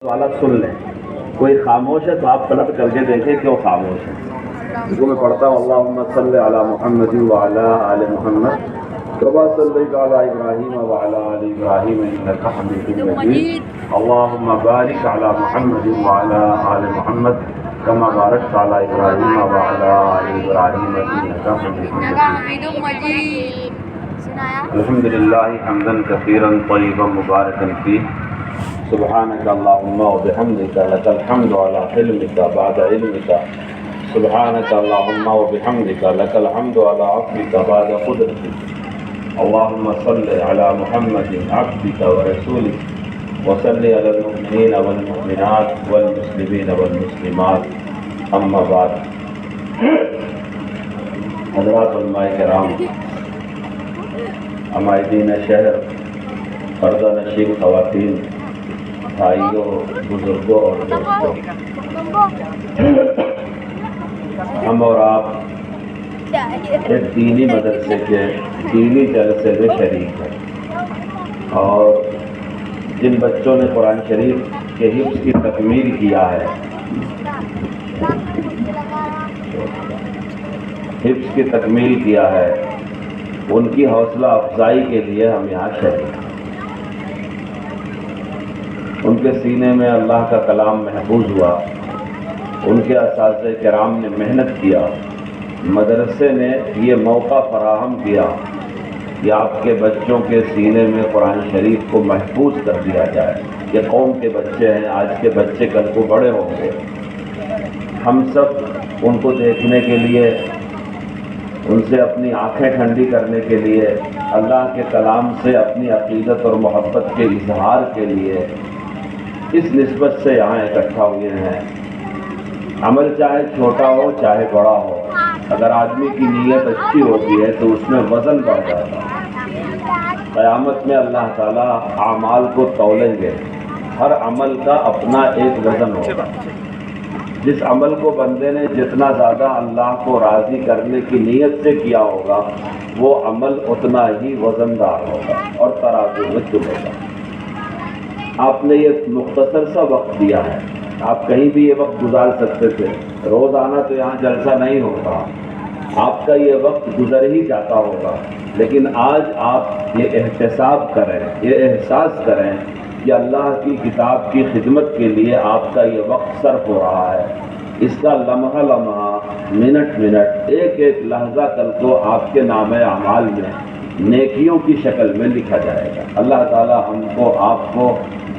والا سن لیں. کوئی خاموش ہے تو آپ طلب کر کے دیکھیں کہ وہ خاموش ہے. جو میں پڑھتا ہوں اللہم صلی علی محمد وعلی آل محمد کما صلیت علی ابراہیم وعلی آل ابراہیم انک حمید مجید. اللہم بارک علی محمد وعلی آل محمد کما بارکت علی ابراہیم وعلی آل ابراہیم انک حمید مجید. الحمدللہ حمدا کثیرا طیبا مبارکا فیہ. سبحانك اللهم وبحمدك لك الحمد على حلمك بعد علمك. سبحانك اللهم وبحمدك لك الحمد على عفوك بعد قدرتك. اللهم صل على محمد عبدك ورسولك وصل على المؤمنين والمؤمنات والمسلمين والمسلمات. اما بعد. حضرات علماء کرام، عمائدین شہر، پردہ نشین خواتین، بھائیوں، بزرگوں اور دوستوں، ہم اور آپ ایک دینی مدرسے کے دینی جلسے میں شریک ہیں، اور جن بچوں نے قرآن شریف کے حفظ کی تکمیل کیا ہے، حفظ کی تکمیل کیا ہے، ان کی حوصلہ افزائی کے لیے ہم یہاں شریک ہیں. ان کے سینے میں اللہ کا کلام محفوظ ہوا، ان کے اساتذہ کرام نے محنت کیا، مدرسے نے یہ موقع فراہم کیا کہ آپ کے بچوں کے سینے میں قرآن شریف کو محفوظ کر دیا جائے. یہ قوم کے بچے ہیں، آج کے بچے کل کو بڑے ہوں گے. ہم سب ان کو دیکھنے کے لیے، ان سے اپنی آنکھیں ٹھنڈی کرنے کے لیے، اللہ کے کلام سے اپنی عقیدت اور محبت کے اظہار کے لیے اس نسبت سے یہاں اکٹھا ہوئے ہیں. عمل چاہے چھوٹا ہو چاہے بڑا ہو، اگر آدمی کی نیت اچھی ہوتی ہے تو اس میں وزن بڑھ جاتا ہے. قیامت میں اللہ تعالیٰ اعمال کو تولیں گے، ہر عمل کا اپنا ایک وزن ہوگا. جس عمل کو بندے نے جتنا زیادہ اللہ کو راضی کرنے کی نیت سے کیا ہوگا، وہ عمل اتنا ہی وزندار ہوگا اور ترازو میں چلے گا. آپ نے یہ مختصر سا وقت دیا ہے، آپ کہیں بھی یہ وقت گزار سکتے تھے. روز آنا تو یہاں جلسہ نہیں ہوتا، آپ کا یہ وقت گزر ہی جاتا ہوگا، لیکن آج آپ یہ احتساب کریں، یہ احساس کریں کہ اللہ کی کتاب کی خدمت کے لیے آپ کا یہ وقت صرف ہو رہا ہے. اس کا لمحہ لمحہ، منٹ منٹ، ایک ایک لحظہ کل کو آپ کے نام اعمال میں نیکیوں کی شکل میں لکھا جائے گا. اللہ تعالی ہم کو، آپ کو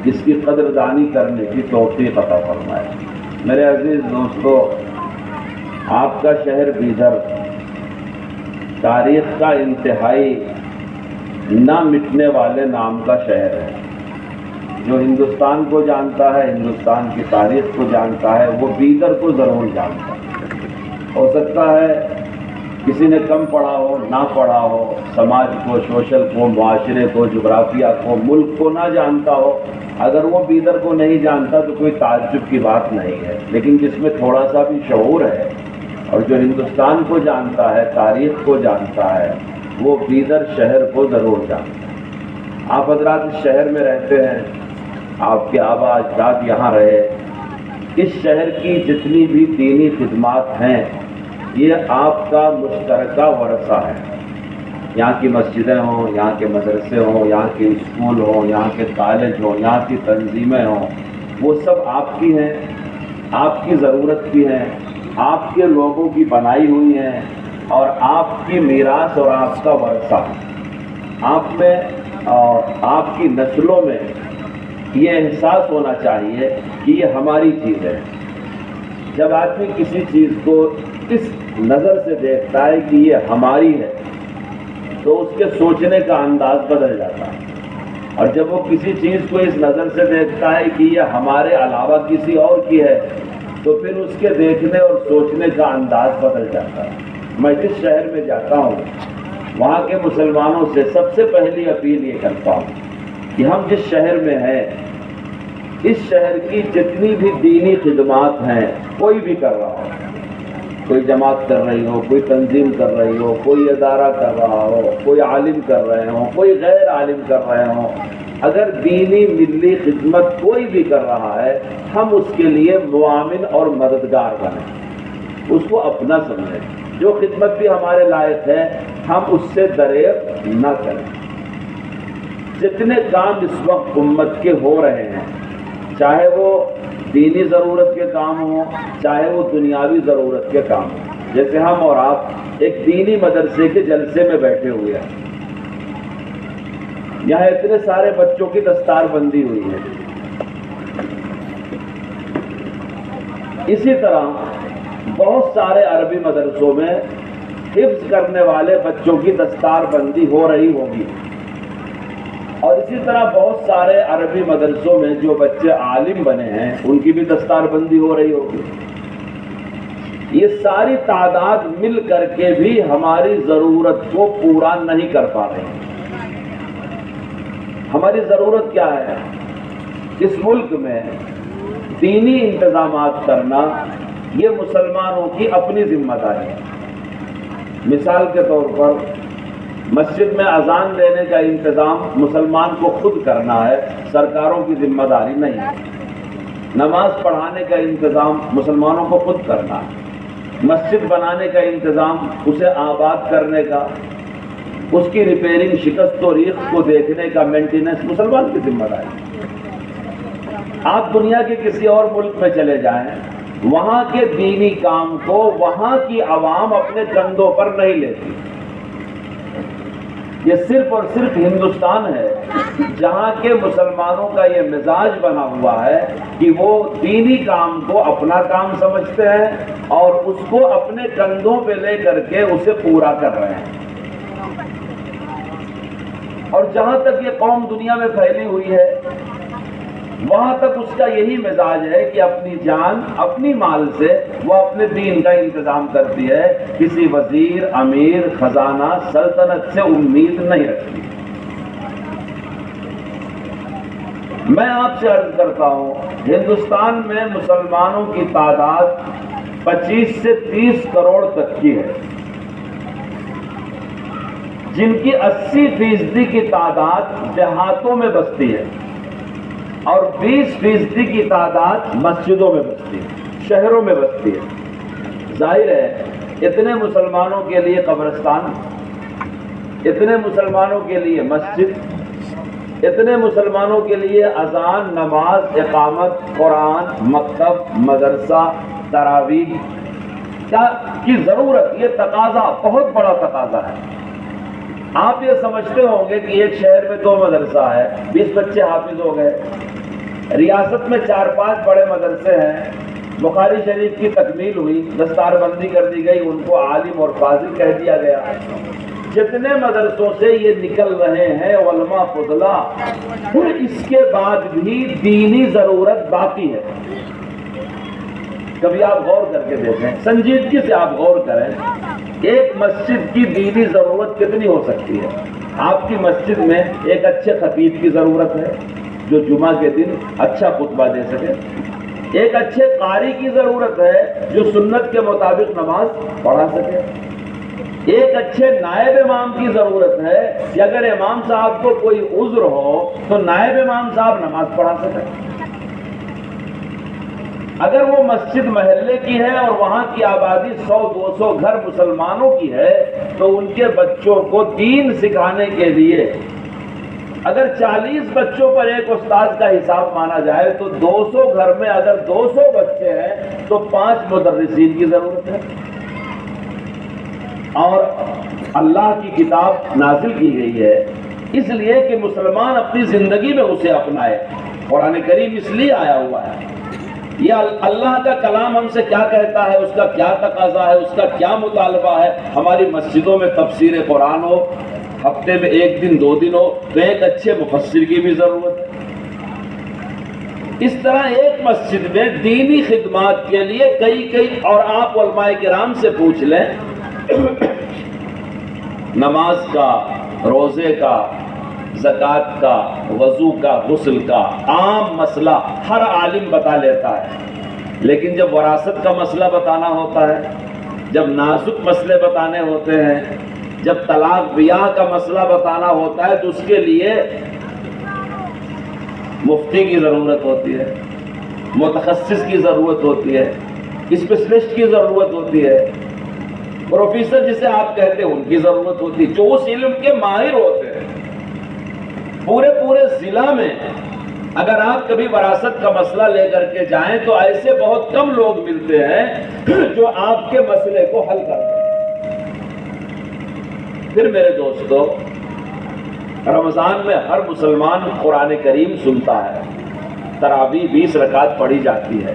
اس کی قدردانی کرنے کی توفیق عطا فرمائے. میرے عزیز دوستو، آپ کا شہر بیدر تاریخ کا انتہائی نہ مٹنے والے نام کا شہر ہے. جو ہندوستان کو جانتا ہے، ہندوستان کی تاریخ کو جانتا ہے، وہ بیدر کو ضرور جانتا ہے. ہو سکتا ہے کسی نے کم پڑھا ہو، نہ پڑھا ہو، سماج کو، سوشل کو، معاشرے کو، جغرافیہ کو، ملک کو نہ جانتا ہو. اگر وہ بیدر کو نہیں جانتا تو کوئی تعجب کی بات نہیں ہے، لیکن جس میں تھوڑا سا بھی شعور ہے اور جو ہندوستان کو جانتا ہے، تاریخ کو جانتا ہے، وہ بیدر شہر کو ضرور جانتا ہے. آپ حضرات اس شہر میں رہتے ہیں، آپ کے آبا اجداد یہاں رہے. اس شہر کی جتنی بھی دینی خدمات ہیں، یہ آپ کا مشترکہ ورثہ ہے. یہاں کی مسجدیں ہوں، یہاں کے مدرسے ہوں، یہاں کے اسکول ہوں، یہاں کے کالج ہوں، یہاں کی تنظیمیں ہوں، وہ سب آپ کی ہیں، آپ کی ضرورت کی ہیں، آپ کے لوگوں کی بنائی ہوئی ہیں، اور آپ کی میراث اور آپ کا ورثہ. آپ میں اور آپ کی نسلوں میں یہ احساس ہونا چاہیے کہ یہ ہماری چیز ہے. جب آدمی کسی چیز کو اس نظر سے دیکھتا ہے کہ یہ ہماری ہے، تو اس کے سوچنے کا انداز بدل جاتا ہے. اور جب وہ کسی چیز کو اس نظر سے دیکھتا ہے کہ یہ ہمارے علاوہ کسی اور کی ہے، تو پھر اس کے دیکھنے اور سوچنے کا انداز بدل جاتا ہے. میں جس شہر میں جاتا ہوں، وہاں کے مسلمانوں سے سب سے پہلی اپیل یہ کرتا ہوں کہ ہم جس شہر میں ہیں، اس شہر کی جتنی بھی دینی خدمات ہیں، کوئی بھی کر رہا ہو، کوئی جماعت کر رہی ہو، کوئی تنظیم کر رہی ہو، کوئی ادارہ کر رہا ہو، کوئی عالم کر رہے ہوں، کوئی غیر عالم کر رہے ہوں، اگر دینی ملی خدمت کوئی بھی کر رہا ہے ہم اس کے لیے معاون اور مددگار بنیں، اس کو اپنا سمجھیں۔ جو خدمت بھی ہمارے لائق ہے ہم اس سے دریغ نہ کریں۔ جتنے کام اس وقت امت کے ہو رہے ہیں، چاہے وہ دینی ضرورت کے کام ہوں، چاہے وہ دنیاوی ضرورت کے کام ہوں، جیسے ہم اور آپ ایک دینی مدرسے کے جلسے میں بیٹھے ہوئے ہیں، یہاں اتنے سارے بچوں کی دستار بندی ہوئی ہے، اسی طرح بہت سارے عربی مدرسوں میں حفظ کرنے والے بچوں کی دستار بندی ہو رہی ہوگی، اور اسی طرح بہت سارے عربی مدرسوں میں جو بچے عالم بنے ہیں ان کی بھی دستار بندی ہو رہی ہوگی۔ یہ ساری تعداد مل کر کے بھی ہماری ضرورت کو پورا نہیں کر پا رہے ہیں۔ ہماری ضرورت کیا ہے؟ اس ملک میں دینی انتظامات کرنا یہ مسلمانوں کی اپنی ذمہ داری ہے۔ مثال کے طور پر مسجد میں اذان دینے کا انتظام مسلمان کو خود کرنا ہے، سرکاروں کی ذمہ داری نہیں ہے۔ نماز پڑھانے کا انتظام مسلمانوں کو خود کرنا ہے۔ مسجد بنانے کا انتظام، اسے آباد کرنے کا، اس کی ریپیئرنگ، شکست و ریخت کو دیکھنے کا مینٹیننس مسلمان کی ذمہ داری ہے۔ آپ دنیا کے کسی اور ملک میں چلے جائیں، وہاں کے دینی کام کو وہاں کی عوام اپنے کندھوں پر نہیں لیتی۔ یہ صرف اور صرف ہندوستان ہے جہاں کے مسلمانوں کا یہ مزاج بنا ہوا ہے کہ وہ دینی کام کو اپنا کام سمجھتے ہیں اور اس کو اپنے کندھوں پہ لے کر کے اسے پورا کر رہے ہیں۔ اور جہاں تک یہ قوم دنیا میں پھیلی ہوئی ہے وہاں تک اس کا یہی مزاج ہے کہ اپنی جان، اپنی مال سے وہ اپنے دین کا انتظام کرتی ہے، کسی وزیر، امیر، خزانہ، سلطنت سے امید نہیں رکھتی۔ میں آپ سے عرض کرتا ہوں، ہندوستان میں مسلمانوں کی تعداد 25 سے 30 کروڑ تک کی ہے، جن کی 80% کی تعداد دیہاتوں میں بستی ہے اور 20% کی تعداد مسجدوں میں بستی ہے، شہروں میں بستی ہے۔ ظاہر ہے اتنے مسلمانوں کے لیے قبرستان، اتنے مسلمانوں کے لیے مسجد، اتنے مسلمانوں کے لیے اذان، نماز، اقامت، قرآن، مکتب، مدرسہ، تراویح کی ضرورت، یہ تقاضا بہت بڑا تقاضا ہے۔ آپ یہ سمجھتے ہوں گے کہ ایک شہر میں 2 مدرسہ ہے، 20 بچے حافظ ہو گئے، ریاست میں 4-5 بڑے مدرسے ہیں، بخاری شریف کی تکمیل ہوئی، دستار بندی کر دی گئی، ان کو عالم اور فاضل کہہ دیا گیا۔ جتنے مدرسوں سے یہ نکل رہے ہیں علماء فضلا، اس کے بعد بھی دینی ضرورت باقی ہے۔ کبھی آپ غور کر کے دیکھیں، سنجیدگی سے آپ غور کریں، ایک مسجد کی دینی ضرورت کتنی ہو سکتی ہے؟ آپ کی مسجد میں ایک اچھے خطیب کی ضرورت ہے جو جمعہ کے دن اچھا خطبہ دے سکے، ایک اچھے قاری کی ضرورت ہے جو سنت کے مطابق نماز پڑھا سکے، ایک اچھے نائب امام کی ضرورت ہے کہ اگر امام صاحب کو کوئی عذر ہو تو نائب امام صاحب نماز پڑھا سکے۔ اگر وہ مسجد محلے کی ہے اور وہاں کی آبادی 100-200 گھر مسلمانوں کی ہے تو ان کے بچوں کو دین سکھانے کے لیے اگر 40 بچوں پر ایک استاد کا حساب مانا جائے تو 200 گھر میں اگر 200 بچے ہیں تو 5 مدرسین کی ضرورت ہے۔ اور اللہ کی کتاب نازل کی گئی ہے اس لیے کہ مسلمان اپنی زندگی میں اسے اپنائے۔ قرآن کریم اس لیے آیا ہوا ہے، یہ اللہ کا کلام ہم سے کیا کہتا ہے، اس کا کیا تقاضا ہے، اس کا کیا مطالبہ ہے۔ ہماری مسجدوں میں تفسیر قرآن ہو، ہفتے میں 1 دن 2 دن ہو، تو ایک اچھے مفسر کی بھی ضرورت ہے۔ اس طرح ایک مسجد میں دینی خدمات کے لیے کئی اور آپ علماء کرام سے پوچھ لیں، نماز کا، روزے کا، زکوٰۃ کا، وضو کا، غسل کا عام مسئلہ ہر عالم بتا لیتا ہے، لیکن جب وراثت کا مسئلہ بتانا ہوتا ہے، جب نازک مسئلے بتانے ہوتے ہیں، جب طلاق بیاہ کا مسئلہ بتانا ہوتا ہے تو اس کے لیے مفتی کی ضرورت ہوتی ہے، متخصص کی ضرورت ہوتی ہے، اسپیشلسٹ کی ضرورت ہوتی ہے، پروفیسر جسے آپ کہتے ہیں ان کی ضرورت ہوتی ہے، جو اس علم کے ماہر ہوتے ہیں۔ پورے ضلع میں اگر آپ کبھی وراثت کا مسئلہ لے کر کے جائیں تو ایسے بہت کم لوگ ملتے ہیں جو آپ کے مسئلے کو حل کرتے ہیں۔ پھر میرے دوستو، رمضان میں ہر مسلمان قرآن کریم سنتا ہے، تراویح 20 رکعت پڑھی جاتی ہے۔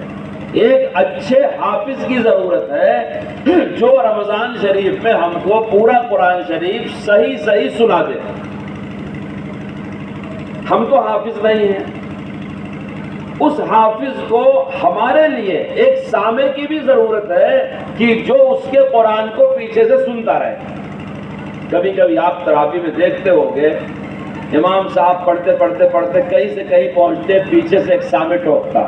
ایک اچھے حافظ کی ضرورت ہے جو رمضان شریف میں ہم کو پورا قرآن شریف صحیح سنا دے۔ ہم تو حافظ نہیں ہیں، اس حافظ کو ہمارے لیے ایک سامع کی بھی ضرورت ہے کہ جو اس کے قرآن کو پیچھے سے سنتا رہے۔ کبھی کبھی آپ تراویح میں دیکھتے ہوگے امام صاحب پڑھتے کہیں سے کہیں پہنچتے، پیچھے سے ایک سامع ٹوکتا۔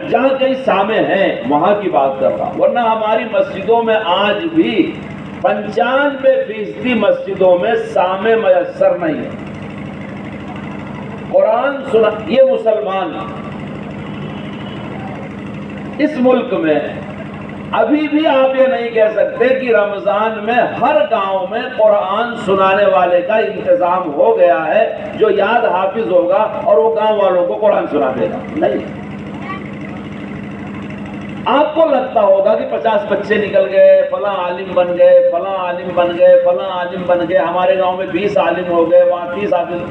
جہاں کہیں سامع ہیں وہاں کی بات کر رہا، ورنہ ہماری مسجدوں میں آج بھی 95% مسجدوں میں سامع میسر نہیں ہے۔ قرآن سنا، یہ مسلمان اس ملک میں ابھی بھی آپ یہ نہیں کہہ سکتے کہ رمضان میں ہر گاؤں میں قرآن سنانے والے کا انتظام ہو گیا ہے جو یاد حافظ ہوگا اور وہ گاؤں والوں کو قرآن سنا دے گا۔ نہیں، آپ کو لگتا ہوگا کہ 50 بچے نکل گئے، فلاں عالم بن گئے، فلاں عالم بن گئے، فلاں عالم بن گئے، ہمارے گاؤں میں 20 عالم ہو گئے، وہاں 30 عالم۔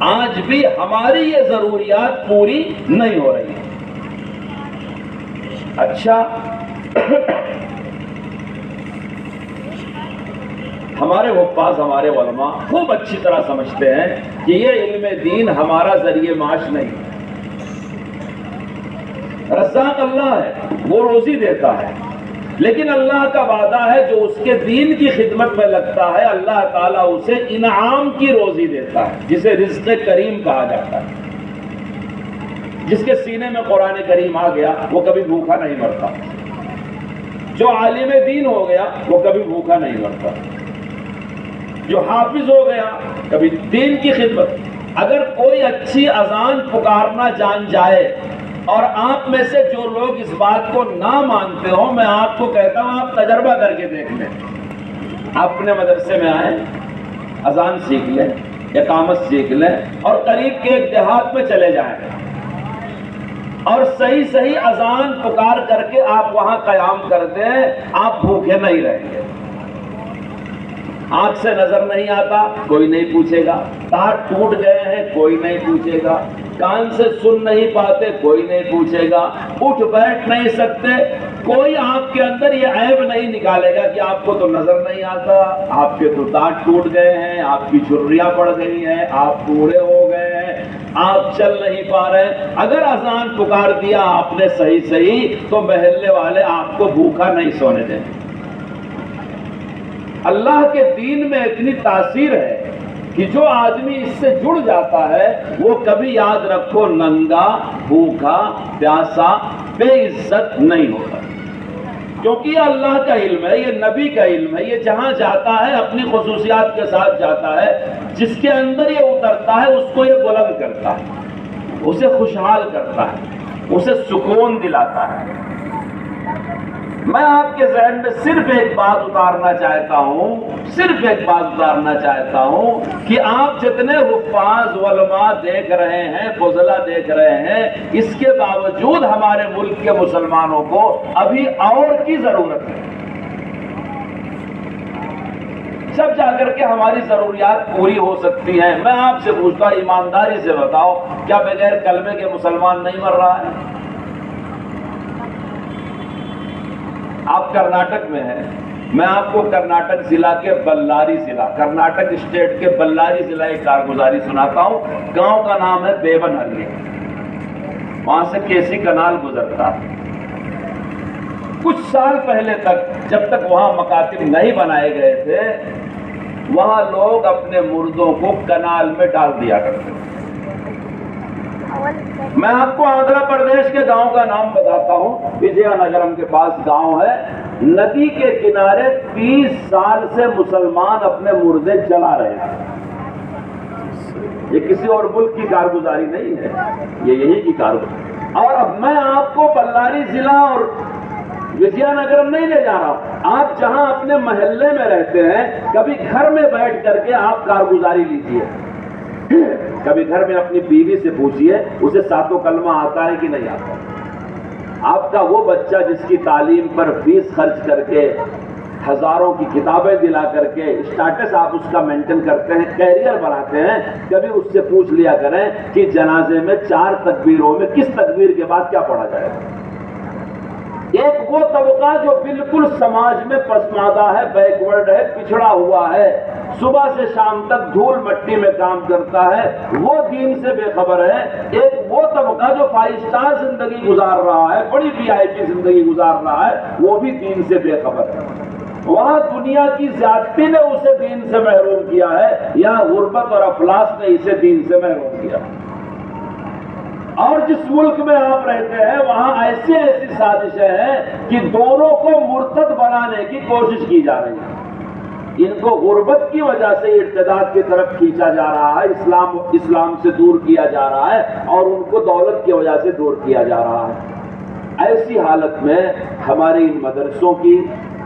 آج بھی ہماری یہ ضروریات پوری نہیں ہو رہی ہیں۔ اچھا، ہمارے حفاظ، ہمارے علماء خوب اچھی طرح سمجھتے ہیں کہ یہ علم دین ہمارا ذریعہ معاش نہیں۔ رزاق اللہ ہے، وہ روزی دیتا ہے، لیکن اللہ کا وعدہ ہے جو اس کے دین کی خدمت میں لگتا ہے اللہ تعالیٰ اسے انعام کی روزی دیتا ہے، جسے رزق کریم کہا جاتا ہے۔ جس کے سینے میں قرآن کریم آ گیا وہ کبھی بھوکا نہیں مرتا، جو عالم دین ہو گیا وہ کبھی بھوکا نہیں مرتا، جو حافظ ہو گیا کبھی دین کی خدمت۔ اگر کوئی اچھی اذان پکارنا جان جائے اور آپ میں سے جو لوگ اس بات کو نہ مانتے ہو، میں آپ کو کہتا ہوں آپ تجربہ کر کے دیکھ لیں۔ آپ اپنے مدرسے میں آئیں، اذان سیکھ لیں، اقامت سیکھ لیں اور قریب کے ایک دیہات میں چلے جائیں اور صحیح اذان پکار کر کے آپ وہاں قیام کر دیں، آپ بھوکے نہیں رہیں گے۔ آنکھ سے نظر نہیں آتا، کوئی نہیں پوچھے گا، ہاتھ ٹوٹ گئے ہیں، کوئی نہیں پوچھے گا، کان سے سن نہیں پاتے، کوئی نہیں پوچھے گا، اٹھ بیٹھ نہیں سکتے، کوئی آپ کے اندر یہ عیب نہیں نکالے گا کہ آپ کو تو نظر نہیں آتا، آپ کے تو دانت ٹوٹ گئے ہیں، آپ کی جھریاں پڑ گئی ہیں، آپ بوڑھے ہو گئے ہیں، آپ چل نہیں پا رہے۔ اگر اذان پکار دیا آپ نے صحیح تو محلے والے آپ کو بھوکا نہیں سونے دیں۔ اللہ کے دین میں اتنی تاثیر ہے کہ جو آدمی اس سے جڑ جاتا ہے وہ کبھی، یاد رکھو، ننگا، بھوکا، پیاسا، بے عزت نہیں ہوتا، کیونکہ یہ اللہ کا علم ہے، یہ نبی کا علم ہے، یہ جہاں جاتا ہے اپنی خصوصیات کے ساتھ جاتا ہے، جس کے اندر یہ اترتا ہے اس کو یہ بلند کرتا ہے، اسے خوشحال کرتا ہے، اسے سکون دلاتا ہے۔ میں آپ کے ذہن میں صرف ایک بات اتارنا چاہتا ہوں کہ آپ جتنے حفاظ، علماء دیکھ رہے ہیں، فضلا دیکھ رہے ہیں، اس کے باوجود ہمارے ملک کے مسلمانوں کو ابھی اور کی ضرورت ہے۔ سب جا کر کے ہماری ضروریات پوری ہو سکتی ہیں۔ میں آپ سے پوچھتا ہوں، ایمانداری سے بتاؤ، کیا بغیر کلمے کے مسلمان نہیں مر رہا ہے؟ آپ کرناٹک میں ہیں، میں آپ کو کرناٹک ضلع کے بلاری ضلع، کرناٹک اسٹیٹ کے بلاری ضلع ایک کارگزاری سناتا ہوں۔ گاؤں کا نام ہے بیبنہلی، وہاں سے کیسی کنال گزرتا ہے۔ کچھ سال پہلے تک، جب تک وہاں مکاتب نہیں بنائے گئے تھے، وہاں لوگ اپنے مردوں کو کنال میں ڈال دیا کرتے تھے۔ میں آپ کو آندھرا پردیش کے گاؤں کا نام بتاتا ہوں، وجیا نگرم کے پاس گاؤں ہے، ندی کے کنارے 30 سال سے مسلمان اپنے مردے جلا رہے ہیں۔ یہ کسی اور ملک کی کارگزاری نہیں ہے، یہ یہی کی کارگزاری۔ اور اب میں آپ کو بಳ್ಳاری ضلع اور وجیا نگرم نہیں لے جا رہا ہوں، آپ جہاں اپنے محلے میں رہتے ہیں کبھی گھر میں بیٹھ کر کے آپ کارگزاری لیجیے، کبھی گھر میں اپنی بیوی سے پوچھیے اسے ساتوں کلمہ آتا ہے کہ نہیں آتا۔ آپ کا وہ بچہ جس کی تعلیم پر فیس خرچ کر کے ہزاروں کی کتابیں دلا کر کے اسٹیٹس آپ اس کا مینٹین کرتے ہیں، کیریئر بناتے ہیں، کبھی اس سے پوچھ لیا کریں کہ جنازے میں 4 تکبیروں میں کس تکبیر کے بعد کیا پڑھا جائے گا۔ ایک وہ طبقہ جو بالکل سماج میں پسماندہ ہے، بیکورڈ ہے، پچھڑا ہوا ہے، صبح سے شام تک دھول مٹی میں کام کرتا ہے، وہ دین سے بے خبر ہے۔ ایک وہ طبقہ جو 5 اسٹار زندگی گزار رہا ہے، بڑی VIP زندگی گزار رہا ہے، وہ بھی دین سے بے خبر ہے۔ وہاں دنیا کی زیادتی نے اسے دین سے محروم کیا ہے، یہاں غربت اور افلاس نے اسے دین سے محروم کیا۔ اور جس ملک میں آپ رہتے ہیں وہاں ایسی سازشیں ہیں کہ دونوں کو مرتد بنانے کی کوشش کی جا رہی ہے۔ ان کو غربت کی وجہ سے ارتداد کی طرف کھینچا جا رہا ہے، اسلام سے دور کیا جا رہا ہے، اور ان کو دولت کی وجہ سے دور کیا جا رہا ہے۔ ایسی حالت میں ہمارے ان مدرسوں کی،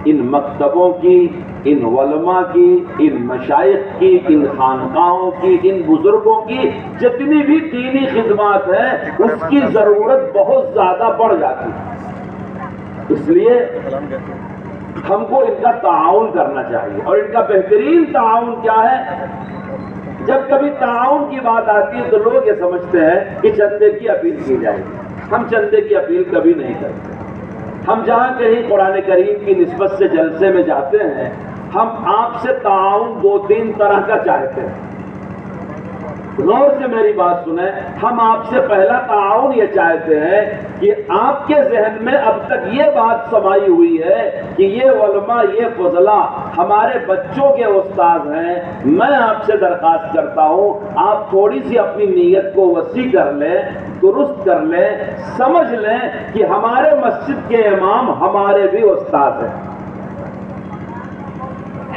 ان مکتبوں کی، ان علماء کی، ان مشائخ کی، ان خانقاہوں کی، ان بزرگوں کی جتنی بھی دینی خدمات ہیں اس کی ضرورت بہت زیادہ بڑھ جاتی ہے۔ اس لیے ہم کو ان کا تعاون کرنا چاہیے، اور ان کا بہترین تعاون کیا ہے؟ جب کبھی تعاون کی بات آتی ہے تو لوگ یہ سمجھتے ہیں کہ چندے کی اپیل کی جائے گی۔ ہم چندے کی اپیل کبھی نہیں کرتے۔ ہم جہاں کہیں قرآن کریم کی نسبت سے جلسے میں جاتے ہیں، ہم آپ سے تعاون 2-3 طرح کا چاہتے ہیں۔ غور سے میری بات سنیں، ہم آپ سے پہلا تعاون یہ چاہتے ہیں کہ آپ کے ذہن میں اب تک یہ بات سمائی ہوئی ہے کہ یہ علماء، یہ فضلاء ہمارے بچوں کے استاد ہیں۔ میں آپ سے درخواست کرتا ہوں آپ تھوڑی سی اپنی نیت کو وسیع کر لیں، درست کر لیں، سمجھ لیں کہ ہمارے مسجد کے امام ہمارے بھی استاد ہیں۔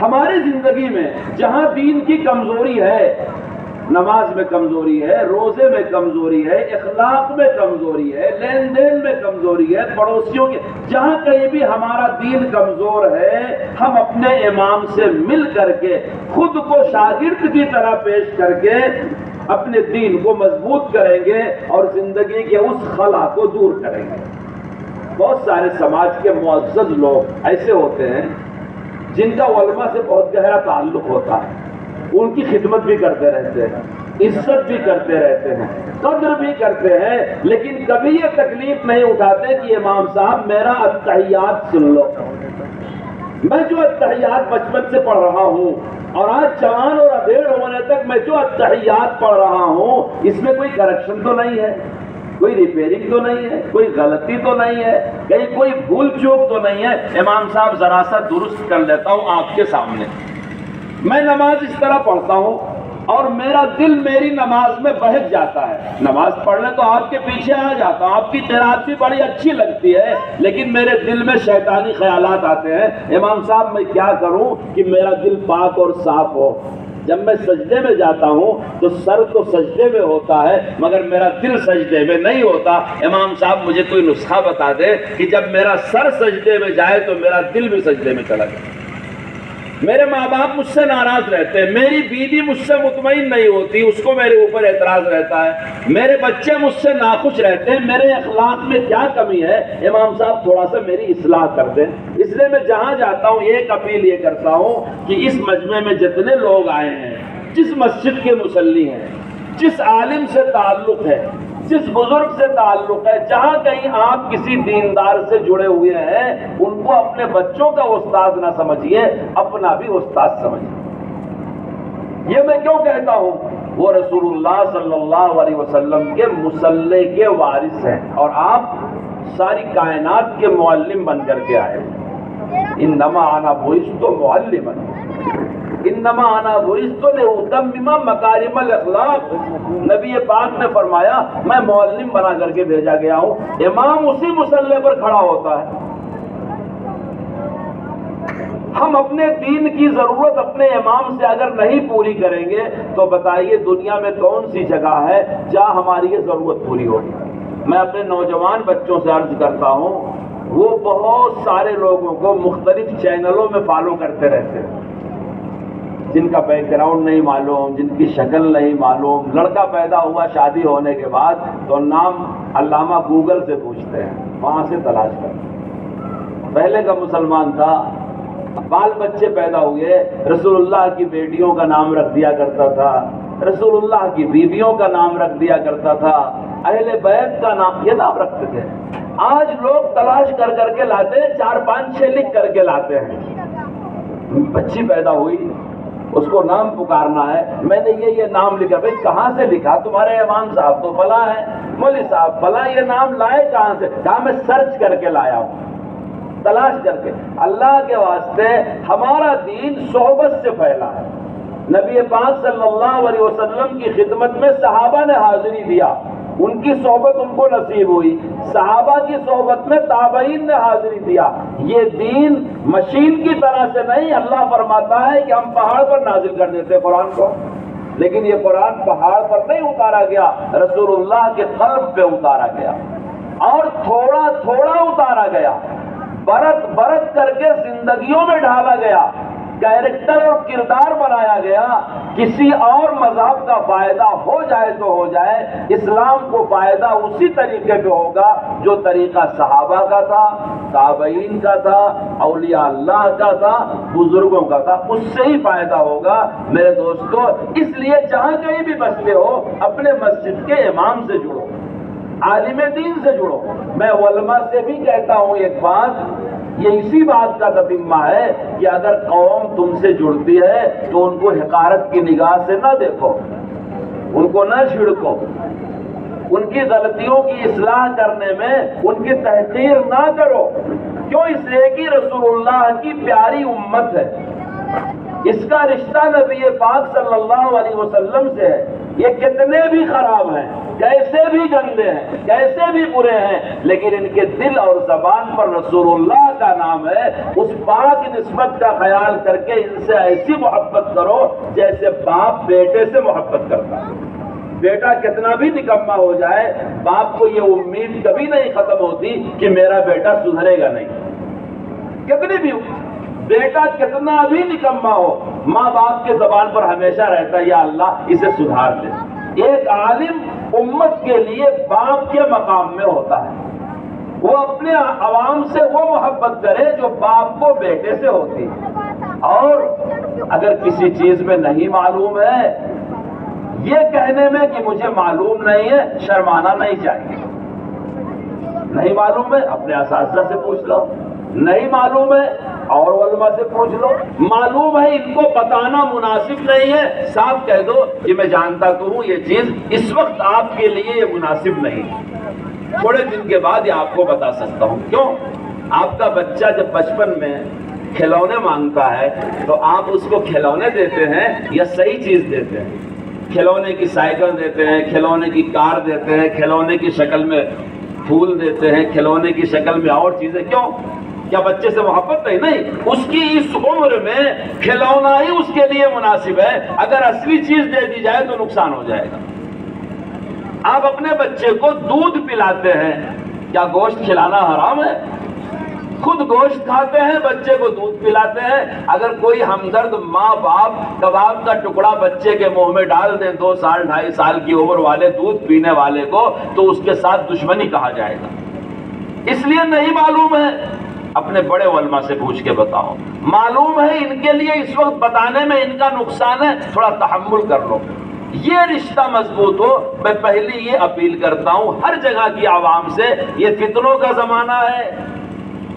ہماری زندگی میں جہاں دین کی کمزوری ہے، نماز میں کمزوری ہے، روزے میں کمزوری ہے، اخلاق میں کمزوری ہے، لین دین میں کمزوری ہے، پڑوسیوں کے، جہاں کہیں بھی ہمارا دین کمزور ہے، ہم اپنے امام سے مل کر کے خود کو شاگرد کی طرح پیش کر کے اپنے دین کو مضبوط کریں گے اور زندگی کے اس خلا کو دور کریں گے۔ بہت سارے سماج کے معزز لوگ ایسے ہوتے ہیں جن کا علماء سے بہت گہرا تعلق ہوتا ہے، ان کی خدمت بھی کرتے رہتے ہیں، عزت بھی کرتے رہتے ہیں، قدر بھی کرتے ہیں، لیکن کبھی یہ تکلیف نہیں اٹھاتے کہ امام صاحب میرا التحیات سن لو۔ میں جو التحیات بچپن سے پڑھ رہا ہوں اور آج جوان اور ادھیڑ ہونے تک میں جو التحیات پڑھ رہا ہوں، اس میں کوئی کریکشن تو نہیں ہے، کوئی ریپیئرنگ تو نہیں ہے، کوئی غلطی تو نہیں ہے، کہیں کوئی بھول چوک تو نہیں ہے۔ امام صاحب ذرا سا درست کر لیتا ہوں آپ کے سامنے۔ میں نماز اس طرح پڑھتا ہوں اور میرا دل میری نماز میں بہک جاتا ہے۔ نماز پڑھنے تو آپ کے پیچھے آ جاتا ہوں، آپ کی قرات بھی بڑی اچھی لگتی ہے، لیکن میرے دل میں شیطانی خیالات آتے ہیں، امام صاحب میں کیا کروں کہ میرا دل پاک اور صاف ہو۔ جب میں سجدے میں جاتا ہوں تو سر تو سجدے میں ہوتا ہے مگر میرا دل سجدے میں نہیں ہوتا۔ امام صاحب مجھے کوئی نسخہ بتا دے کہ جب میرا سر سجدے میں جائے تو میرا دل بھی سجدے میں چلا جائے۔ میرے ماں باپ مجھ سے ناراض رہتے ہیں، میری بیوی مجھ سے مطمئن نہیں ہوتی، اس کو میرے اوپر اعتراض رہتا ہے، میرے بچے مجھ سے ناخوش رہتے ہیں، میرے اخلاق میں کیا کمی ہے؟ امام صاحب تھوڑا سا میری اصلاح کر دیں۔ اس لیے میں جہاں جاتا ہوں ایک اپیل یہ کرتا ہوں کہ اس مجمع میں جتنے لوگ آئے ہیں، جس مسجد کے مصلی ہیں، جس عالم سے تعلق ہے، جس بزرگ سے تعلق ہے، جہاں کہیں آپ کسی دیندار سے جڑے ہوئے ہیں، ان کو اپنے بچوں کا استاد نہ سمجھیے، اپنا بھی استاد سمجھیے۔ یہ میں کیوں کہتا ہوں؟ وہ رسول اللہ صلی اللہ علیہ وسلم کے مصلی کے وارث ہیں اور آپ ساری کائنات کے معلم بن کر کے آئے۔ انما انا بعثت معلما، انما انا بعثت لاتمم مکارم الاخلاق۔ نبی پاک نے فرمایا میں معلم بنا کر کے بھیجا گیا ہوں۔ امام اسی مصلی پر کھڑا ہوتا ہے، ہم اپنے دین کی ضرورت اپنے امام سے اگر نہیں پوری کریں گے تو بتائیے دنیا میں کون سی جگہ ہے جہاں ہماری یہ ضرورت پوری ہوگی؟ میں اپنے نوجوان بچوں سے عرض کرتا ہوں، وہ بہت سارے لوگوں کو مختلف چینلوں میں فالو کرتے رہتے ہیں، جن کا بیک گراؤنڈ نہیں معلوم، جن کی شکل نہیں معلوم، لڑکا پیدا ہوا شادی ہونے کے بعد تو نام علامہ گوگل سے پوچھتے ہیں، وہاں سے تلاش کرتے ہیں۔ پہلے کا مسلمان تھا، بال بچے پیدا ہوئے، رسول اللہ کی بیٹیوں کا نام رکھ دیا کرتا تھا، رسول اللہ کی بیویوں کا نام رکھ دیا کرتا تھا، اہل بیت کا نام، یہ نام رکھتے تھے۔ آج لوگ تلاش کر کر کے لاتے ہیں، 4 5 6 لکھ کر کے لاتے ہیں۔ بچی پیدا ہوئی، اس کو نام پکارنا ہے، میں نے یہ نام لکھا، بھائی کہاں سے لکھا؟ تمہارے امام صاحب تو فلاں ہے، مولوی صاحب فلاں، یہ نام لائے کہاں سے؟ کہاں میں سرچ کر کے لایا ہوں، تلاش کر کے۔ اللہ کے واسطے ہمارا دین صحبت سے پھیلا ہے۔ نبی پاک صلی اللہ علیہ وسلم کی خدمت میں صحابہ نے حاضری دیا، ان کی صحبت ان کو نصیب ہوئی، صحابہ کی صحبت میں تابعین نے حاضری دیا۔ یہ دین مشین کی طرح سے نہیں، اللہ فرماتا ہے کہ ہم پہاڑ پر نازل کر دیتے قرآن کو، لیکن یہ قرآن پہاڑ پر نہیں اتارا گیا، رسول اللہ کے قلب پہ اتارا گیا، اور تھوڑا تھوڑا اتارا گیا، برت برت کر کے زندگیوں میں ڈھالا گیا، کیریکٹر اور کردار بنایا گیا۔ کسی اور مذہب کا فائدہ ہو جائے تو ہو جائے، اسلام کو فائدہ اسی طریقے پہ ہوگا جو طریقہ صحابہ کا تھا، تابعین کا تھا، اولیاء اللہ کا تھا، بزرگوں کا تھا، اس سے ہی فائدہ ہوگا میرے دوستو۔ اس لیے جہاں کہیں بھی بستے ہو، اپنے مسجد کے امام سے جڑو، عالم دین سے جڑو۔ میں علماء سے بھی کہتا ہوں ایک بات، یہ اسی بات کا تتمہ ہے کہ اگر قوم تم سے جڑتی ہے تو ان کو حقارت کی نگاہ سے نہ دیکھو، ان کو نہ چھڑکو، ان کی غلطیوں کی اصلاح کرنے میں ان کی تحقیر نہ کرو۔ کیوں؟ اس لیے کہ رسول اللہ کی پیاری امت ہے، اس کا رشتہ نبی پاک صلی اللہ علیہ وسلم سے ہے۔ یہ کتنے بھی خراب ہیں، کیسے بھی گندے ہیں، کیسے بھی برے ہیں، لیکن ان کے دل اور زبان پر رسول اللہ کا نام ہے۔ اس پاک نسبت کا خیال کر کے ان سے ایسی محبت کرو جیسے باپ بیٹے سے محبت کرتا ہے۔ بیٹا کتنا بھی نکما ہو جائے، باپ کو یہ امید کبھی نہیں ختم ہوتی کہ میرا بیٹا سدھرے گا نہیں، کتنی بھی بیٹا کتنا بھی نکما ہو، ماں باپ کے زبان پر ہمیشہ رہتا ہے یا اللہ اسے سدھار دے۔ ایک عالم امت کے لیے باپ کے مقام میں ہوتا ہے، وہ اپنے عوام سے وہ محبت کرے جو باپ کو بیٹے سے ہوتی ہے۔ اور اگر کسی چیز میں نہیں معلوم ہے، یہ کہنے میں کہ مجھے معلوم نہیں ہے شرمانا نہیں چاہیے۔ نہیں معلوم ہے اپنے اساتذہ سے پوچھ لو، نہیں معلوم ہے اور علماء سے پوچھ لو، معلوم ہے ان کو بتانا مناسب نہیں ہے، صاف کہہ دو کہ میں جانتا تو ہوں یہ چیز اس وقت آپ کے لیے یہ مناسب نہیں، تھوڑے دن کے بعد یہ آپ کو بتا سکتا ہوں۔ کیوں؟ آپ کا بچہ جب بچپن میں کھلونے مانگتا ہے تو آپ اس کو کھلونے دیتے ہیں یا صحیح چیز دیتے ہیں؟ کھلونے کی سائیکل دیتے ہیں، کھلونے کی کار دیتے ہیں، کھلونے کی شکل میں پھول دیتے ہیں، کھلونے کی شکل میں اور چیزیں۔ کیوں؟ کیا بچے سے محبت نہیں؟ اس کی اس عمر میں کھلونا ہی اس کے لیے مناسب ہے، اگر اصلی چیز دے دی جائے تو نقصان ہو جائے گا۔ آپ اپنے بچے کو دودھ پلاتے ہیں، کیا گوشت کھلانا حرام ہے؟ خود گوشت کھاتے ہیں، بچے کو دودھ پلاتے ہیں۔ اگر کوئی ہمدرد ماں باپ کباب کا ٹکڑا بچے کے منہ میں ڈال دیں 2 سال 2.5 سال کی عمر والے دودھ پینے والے کو، تو اس کے ساتھ دشمنی کہا جائے گا۔ اس لیے نہیں معلوم ہے، اپنے بڑے علماء سے پوچھ کے بتاؤ۔ معلوم ہے ان کے لیے اس وقت بتانے میں ان کا نقصان ہے، تھوڑا تحمل کر لو۔ یہ رشتہ مضبوط ہو۔ میں پہلی یہ اپیل کرتا ہوں ہر جگہ کی عوام سے، یہ فتنوں کا زمانہ ہے،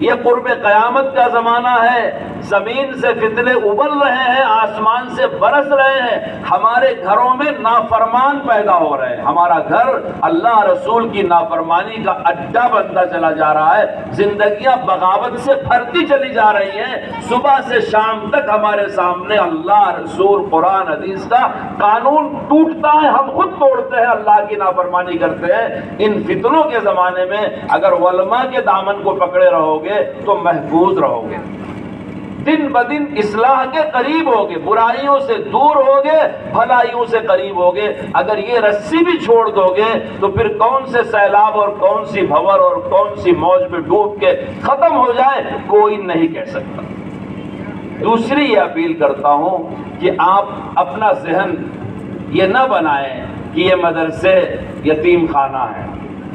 یہ قرب قیامت کا زمانہ ہے، زمین سے فتنے ابل رہے ہیں، آسمان سے برس رہے ہیں، ہمارے گھروں میں نافرمان پیدا ہو رہے ہیں، ہمارا گھر اللہ رسول کی نافرمانی کا اڈا بنتا چلا جا رہا ہے، زندگیاں بغاوت سے بھرتی چلی جا رہی ہیں، صبح سے شام تک ہمارے سامنے اللہ رسول قرآن حدیث کا قانون ٹوٹتا ہے، ہم خود توڑتے ہیں، اللہ کی نافرمانی کرتے ہیں۔ ان فتنوں کے زمانے میں اگر علماء کے دامن کو پکڑے رہو گے تو محفوظ رہو گے۔ دن بدن اصلاح کے قریب ہوگے، برائیوں سے دور ہوگے، بھلائیوں سے قریب ہوگے۔ اگر یہ رسی بھی چھوڑ دو گے تو پھر کون سے سیلاب اور کون سی بھنور اور کون سی موج میں ڈوب کے ختم ہو جائے کوئی نہیں کہہ سکتا۔ دوسری یہ اپیل کرتا ہوں کہ آپ اپنا ذہن یہ نہ بنائیں کہ یہ مدرسے یتیم خانہ ہے،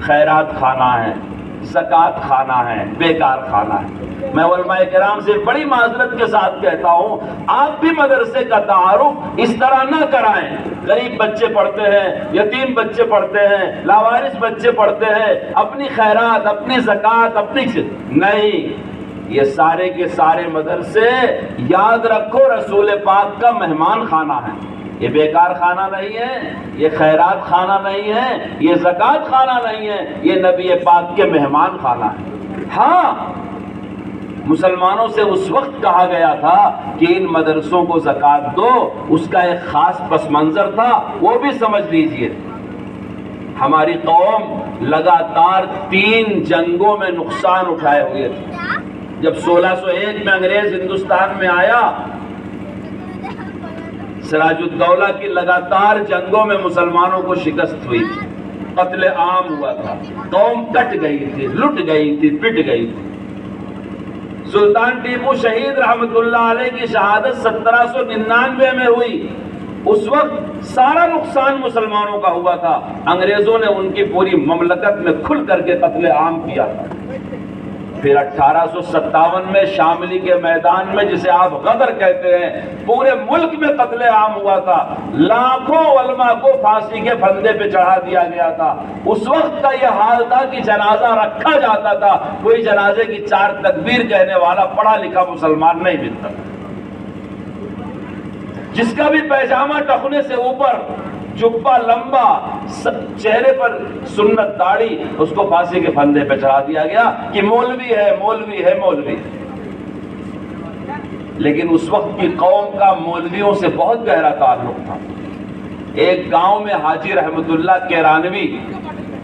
خیرات خانہ ہے، زکوٰۃ خانہ ہے، بیکار خانہ ہے۔ میں علماء کرام سے بڑی معذرت کے ساتھ کہتا ہوں، آپ بھی مدرسے کا تعارف اس طرح نہ کرائیں۔ غریب بچے پڑھتے ہیں، یتیم بچے پڑھتے ہیں، لاوارث بچے پڑھتے ہیں، اپنی خیرات، اپنی زکوٰۃ، اپنی نہیں، یہ سارے کے سارے مدرسے یاد رکھو رسول پاک کا مہمان خانہ ہے۔ یہ بیکار خانہ نہیں ہے، یہ خیرات خانہ نہیں ہے، یہ زکوٰۃ خانہ نہیں ہے، یہ نبی پاک کے مہمان خانہ ہے۔ ہاں، مسلمانوں سے اس وقت کہا گیا تھا کہ ان مدرسوں کو زکوٰۃ دو، اس کا ایک خاص پس منظر تھا، وہ بھی سمجھ لیجئے۔ ہماری قوم لگاتار 3 جنگوں میں نقصان اٹھائے ہوئے تھے۔ جب 1601 میں انگریز ہندوستان میں آیا، سراج الدولہ کی لگاتار جنگوں میں مسلمانوں کو شکست ہوئی، قتل عام ہوا تھا، قوم کٹ گئی تھی، لٹ گئی تھی، پٹ گئی تھی۔ سلطان ٹیپو شہید رحمت اللہ علیہ کی شہادت 1799 میں ہوئی۔ اس وقت سارا نقصان مسلمانوں کا ہوا تھا، انگریزوں نے ان کی پوری مملکت میں کھل کر کے قتل عام کیا تھا۔ پھر 1857 میں شاملی کے میدان میں، جسے آپ غدر کہتے ہیں، پورے ملک میں قتل عام ہوا تھا، لاکھوں علماء کو پھانسی کے پھندے پہ چڑھا دیا گیا تھا۔ اس وقت کا یہ حال تھا کہ جنازہ رکھا جاتا تھا، کوئی جنازے کی 4 تکبیر کہنے والا پڑھا لکھا مسلمان نہیں ملتا، جس کا بھی پیجامہ ٹخنے سے اوپر، جبہ لمبا، چہرے پر سنت داڑھی، اس کو پھانسی کے پھندے پہ چڑھا دیا گیا کہ مولوی ہے، مولوی ہے، مولوی ہے۔ لیکن اس وقت کی قوم کا مولویوں سے بہت گہرا تعلق تھا۔ ایک گاؤں میں حاجی رحمت اللہ کیرانوی،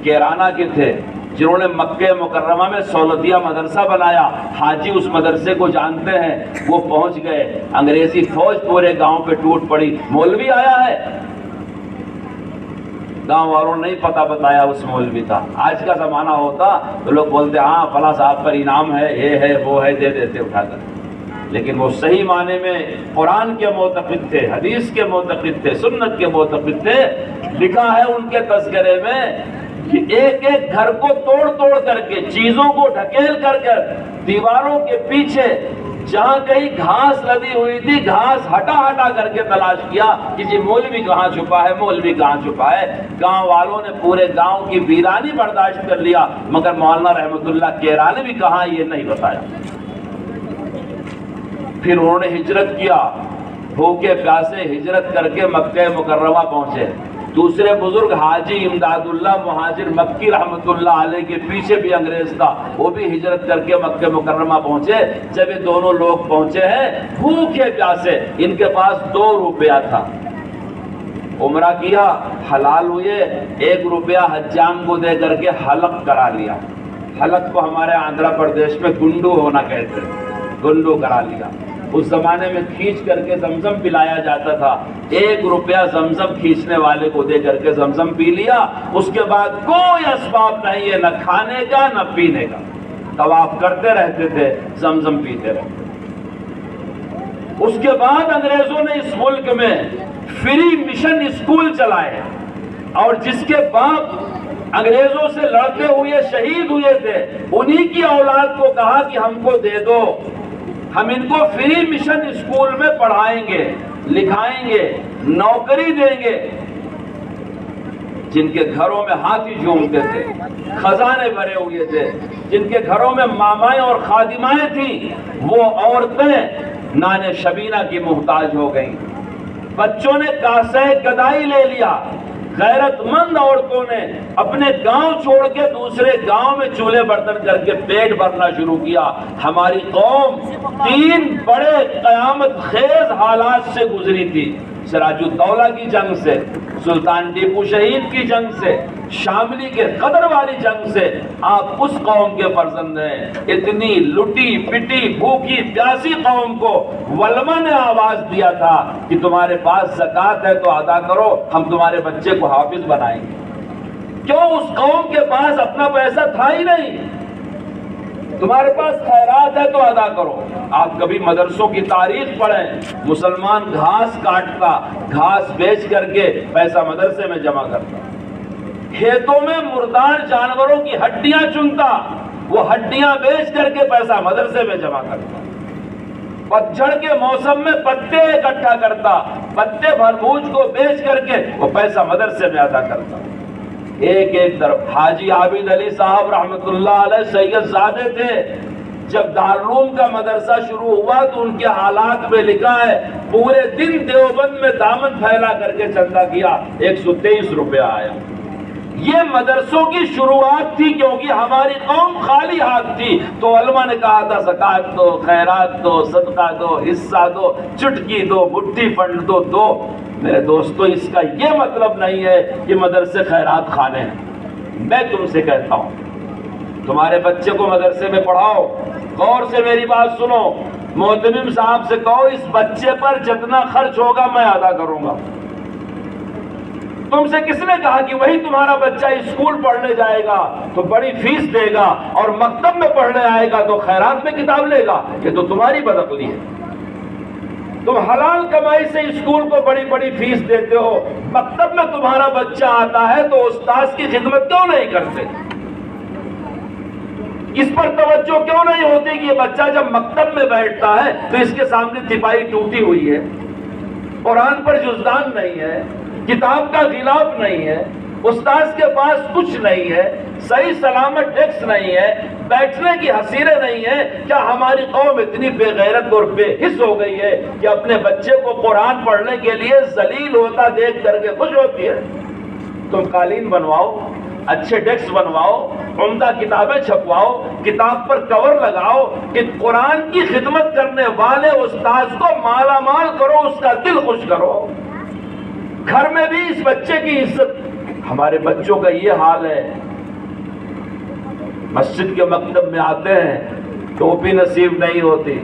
کیرانہ کے تھے، جنہوں نے مکہ مکرمہ میں سولدیہ مدرسہ بنایا۔ حاجی اس مدرسے کو جانتے ہیں، وہ پہنچ گئے، انگریزی فوج پورے گاؤں پہ ٹوٹ پڑی، مولوی آیا ہے۔ گاؤں والوں نے نہیں پتہ بتایا اس مولوی کا۔ آج کا زمانہ ہوتا تو لوگ بولتے ہاں فلاں صاحب پر انعام ہے، یہ ہے، وہ ہے، دے دیتے اٹھا کر۔ لیکن وہ صحیح معنی میں قرآن کے معتقد تھے، حدیث کے معتقد تھے، سنت کے معتقد تھے۔ لکھا ہے ان کے تذکرے میں کہ ایک ایک گھر کو توڑ توڑ کر کے، چیزوں کو ڈھکیل کر کے، دیواروں کے پیچھے جہاں کہیں گھاس لدی ہوئی تھی، گھاس ہٹا ہٹا کر کے تلاش کیا کہ جی مولوی کہاں چھپا ہے، مولوی کہاں چھپا ہے۔ گاؤں والوں نے پورے گاؤں کی ویرانی برداشت کر لیا، مگر مولانا رحمت اللہ کیرانوی کہاں یہ نہیں بتایا۔ پھر انہوں نے ہجرت کیا، بھوکے پیاسے ہجرت کر کے مکہ مکرمہ پہنچے۔ دوسرے بزرگ حاجی امداد اللہ مہاجر مکی رحمت اللہ علیہ کے پیچھے بھی انگریز تھا، وہ بھی ہجرت کر کے مکہ مکرمہ پہنچے۔ جب یہ دونوں لوگ پہنچے ہیں بھوکے پیاسے، ان کے پاس 2 روپیہ تھا، عمرہ کیا، حلال ہوئے، 1 روپیہ حجام کو دے کر کے حلق کرا لیا۔ حلق کو ہمارے آندھرا پردیش میں گنڈو ہونا کہتے ہیں، گنڈو کرا لیا۔ اس زمانے میں کھینچ کر کے زمزم پلایا جاتا تھا، 1 روپیہ زمزم کھینچنے والے کو دے کر کے زمزم پی لیا۔ اس کے بعد کوئی اسباب نہیں ہے، نہ کھانے کا نہ پینے کا، طواف کرتے رہتے تھے، زمزم پیتے رہتے۔ اس کے بعد انگریزوں نے اس ملک میں فری مشن اسکول چلائے، اور جس کے باپ انگریزوں سے لڑتے ہوئے شہید ہوئے تھے، انہی کی اولاد کو کہا کہ ہم کو دے دو، ہم ان کو فری مشن اسکول میں پڑھائیں گے، لکھائیں گے، نوکری دیں گے۔ جن کے گھروں میں ہاتھی جھومتے تھے، خزانے بھرے ہوئے تھے، جن کے گھروں میں مامائیں اور خادمائیں تھیں، وہ عورتیں نان شبینہ کی محتاج ہو گئیں۔ بچوں نے کاسہ گدائی لے لیا، غیرت مند عورتوں نے اپنے گاؤں چھوڑ کے دوسرے گاؤں میں چولہے برتن کر کے پیٹ بھرنا شروع کیا۔ ہماری قوم 3 بڑے قیامت خیز حالات سے گزری تھی، سراج الدولہ کی جنگ سے، سلطان ٹیپو شہید کی جنگ سے، شاملی کے قدر والی جنگ سے آپ اس قوم کے فرزند ہیں. اتنی لٹی پٹی بھوکی پیاسی قوم کو علماء نے آواز دیا تھا کہ تمہارے پاس زکوٰۃ ہے تو ادا کرو، ہم تمہارے بچے کو حافظ بنائیں گے. کیوں؟ اس قوم کے پاس اپنا پیسہ تھا ہی نہیں. تمہارے پاس خیرات ہے تو ادا کرو. آپ کبھی مدرسوں کی تاریخ پڑھیں، مسلمان گھاس کاٹتا، گھاس بیچ کر کے پیسہ مدرسے میں جمع کرتا. کھیتوں میں مردار جانوروں کی ہڈیاں چنتا، وہ ہڈیاں بیچ کر کے پیسہ مدرسے میں جمع کرتا. پتجھڑ کے موسم میں پتے اکٹھا کرتا، پتے بھربوج کو بیچ کر کے وہ پیسہ مدرسے میں ادا کرتا. ایک ایک طرف حاجی عابد علی صاحب رحمت اللہ علیہ سید زادے تھے. جب دارالعلوم کا مدرسہ شروع ہوا تو ان کے حالات میں لکھا ہے پورے دن دیوبند میں دامن پھیلا کر کے چندہ کیا، 123 روپیہ آیا. یہ مدرسوں کی شروعات تھی کیونکہ ہماری قوم خالی ہاتھ تھی تو علماء نے کہا تھا زکوٰۃ دو، خیرات دو، صدقہ دو، حصہ دو، چٹکی دو، مٹھی فنڈ دو. میرے دوستو اس کا یہ مطلب نہیں ہے کہ مدرسے خیرات خانے ہیں. میں تم سے کہتا ہوں تمہارے بچے کو مدرسے میں پڑھاؤ. غور سے میری بات سنو، محتمم صاحب سے کہو اس بچے پر جتنا خرچ ہوگا میں ادا کروں گا. تم سے کس نے کہا کہ وہی تمہارا بچہ اسکول پڑھنے جائے گا تو بڑی فیس دے گا اور مکتب میں پڑھنے آئے گا تو خیرات میں کتاب لے گا؟ یہ تو تمہاری بدعقلی ہے. تم حلال کمائی سے اسکول کو بڑی بڑی فیس دیتے ہو، مکتب میں تمہارا بچہ آتا ہے تو استاذ کی خدمت کیوں نہیں کرتے؟ اس پر توجہ کیوں نہیں ہوتی کہ یہ بچہ جب مکتب میں بیٹھتا ہے تو اس کے سامنے تپائی ٹوٹی ہوئی ہے، قرآن پر جزدان نہیں ہے، کتاب کا غلاف نہیں ہے، استاذ کے پاس کچھ نہیں ہے، صحیح سلامت ڈیسک نہیں ہے، بیٹھنے کی حصیریں نہیں ہیں. کیا ہماری قوم اتنی بے غیرت اور بے حس ہو گئی ہے کہ اپنے بچے کو قرآن پڑھنے کے لیے ذلیل ہوتا دیکھ کر کے خوش ہوتی ہے؟ تم قالین بنواؤ، اچھے ڈیسک بنواؤ، عمدہ کتابیں چھپواؤ، کتاب پر کور لگاؤ کہ قرآن کی خدمت کرنے والے استاذ کو مالا مال کرو، اس کا دل خوش کرو. گھر میں بھی اس بچے کی عزت. ہمارے بچوں کا یہ حال ہے، مسجد کے مکتب میں آتے ہیں ٹوپی نصیب نہیں ہوتی.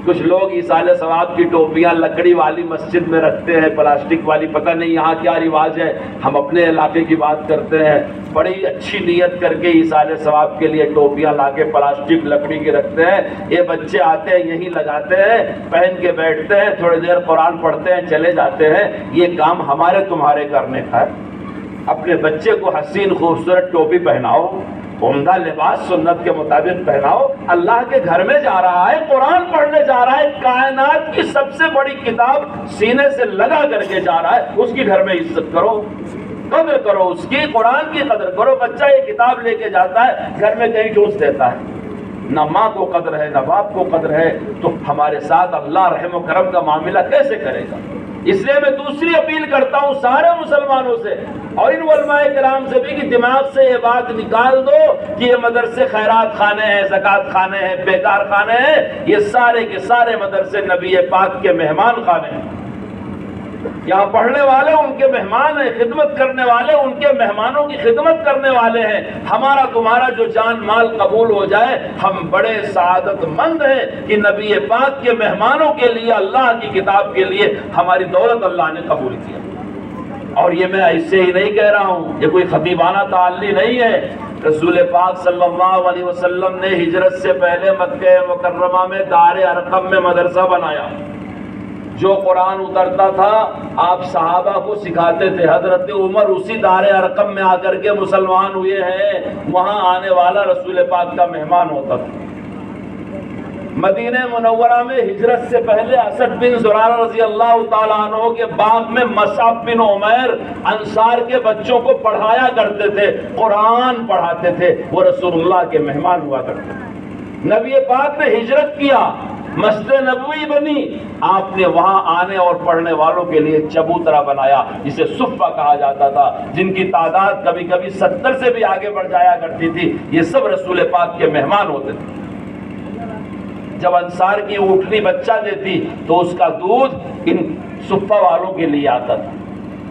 کچھ لوگ ایصال ثواب کی ٹوپیاں لکڑی والی مسجد میں رکھتے ہیں، پلاسٹک والی. پتہ نہیں یہاں کیا رواج ہے، ہم اپنے علاقے کی بات کرتے ہیں. بڑی اچھی نیت کر کے ایصال ثواب کے لیے ٹوپیاں لا کے پلاسٹک لکڑی کی رکھتے ہیں. یہ بچے آتے ہیں یہیں لگاتے ہیں، پہن کے بیٹھتے ہیں، تھوڑی دیر قرآن پڑھتے ہیں، چلے جاتے ہیں. یہ کام ہمارے تمہارے کرنے کا ہے. اپنے بچے کو حسین خوبصورت ٹوپی پہناؤ، عمدہ لباس سنت کے مطابق پہناؤ. اللہ کے گھر میں جا رہا ہے، قرآن پڑھنے جا رہا ہے، کائنات کی سب سے بڑی کتاب سینے سے لگا کر کے جا رہا ہے. اس کی گھر میں عزت کرو، قدر کرو، اس کی قرآن کی قدر کرو. بچہ یہ کتاب لے کے جاتا ہے، گھر میں کہیں ٹھوس دیتا ہے، نہ ماں کو قدر ہے نہ باپ کو قدر ہے، تو ہمارے ساتھ اللہ رحم و کرم کا معاملہ کیسے کرے گا؟ اس لیے میں دوسری اپیل کرتا ہوں سارے مسلمانوں سے اور ان علماء کرام سے بھی کہ دماغ سے یہ بات نکال دو کہ یہ مدرسے خیرات خانے ہیں، زکوٰۃ خانے ہیں، بیکار خانے ہیں. یہ سارے کے سارے مدرسے نبی پاک کے مہمان خانے ہیں. یہاں پڑھنے والے ان کے مہمان ہیں، خدمت کرنے والے ان کے مہمانوں کی خدمت کرنے والے ہیں. ہمارا تمہارا جو جان مال قبول ہو جائے ہم بڑے سعادت مند ہیں کہ نبی پاک کے مہمانوں کے لیے اللہ کی کتاب کے لیے ہماری دولت اللہ نے قبول کیا. اور یہ میں ایسے ہی نہیں کہہ رہا ہوں، یہ کوئی خطیبانہ تعلی نہیں ہے. رسول پاک صلی اللہ علیہ وسلم نے ہجرت سے پہلے مکہ مکرمہ میں دار ارقم میں مدرسہ بنایا. جو قرآن اترتا تھا آپ صحابہ کو سکھاتے تھے. حضرت عمر اسی دار ارقم میں آ کر کے مسلمان ہوئے ہیں. وہاں آنے والا رسول پاک کا مہمان ہوتا تھا. مدینہ منورہ میں ہجرت سے پہلے اسد بن زرارہ رضی اللہ تعالیٰ عنہ کے باغ میں مصعب بن عمیر انصار کے بچوں کو پڑھایا کرتے تھے، قرآن پڑھاتے تھے. وہ رسول اللہ کے مہمان ہوا کرتے تھے. نبی پاک نے ہجرت کیا، مسجد نبوی بنی، آپ نے وہاں آنے اور پڑھنے والوں کے لیے چبوترا بنایا جسے صفہ کہا جاتا تھا، جن کی تعداد کبھی کبھی 70 سے بھی آگے بڑھ جایا کرتی تھی. یہ سب رسول پاک کے مہمان ہوتے تھے. جب انصار کی اونٹنی بچہ دیتی تو اس کا دودھ ان صفہ والوں کے لیے آتا تھا.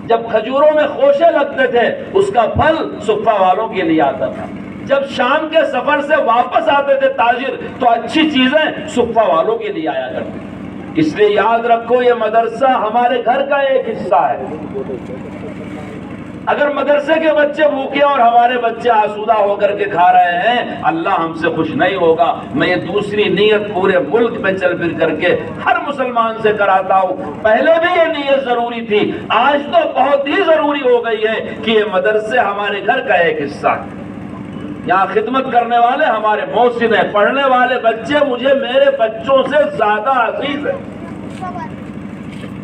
جب کھجوروں میں خوشے لگتے تھے اس کا پھل صفہ والوں کے لیے آتا تھا. جب شام کے سفر سے واپس آتے تھے تاجر تو اچھی چیزیں صفہ والوں کے لیے آیا کرتی. اس لیے یاد رکھو یہ مدرسہ ہمارے گھر کا ایک حصہ ہے. اگر مدرسے کے بچے بھوکے اور ہمارے بچے آسودہ ہو کر کے کھا رہے ہیں اللہ ہم سے خوش نہیں ہوگا. میں یہ دوسری نیت پورے ملک میں چل پھر کر کے ہر مسلمان سے کراتا ہوں. پہلے بھی یہ نیت ضروری تھی, آج تو بہت ہی ضروری ہو گئی ہے کہ یہ مدرسے ہمارے گھر کا ایک حصہ ہے. یہاں خدمت کرنے والے ہمارے محسن ہیں, پڑھنے والے بچے مجھے میرے بچوں سے زیادہ عزیز ہیں.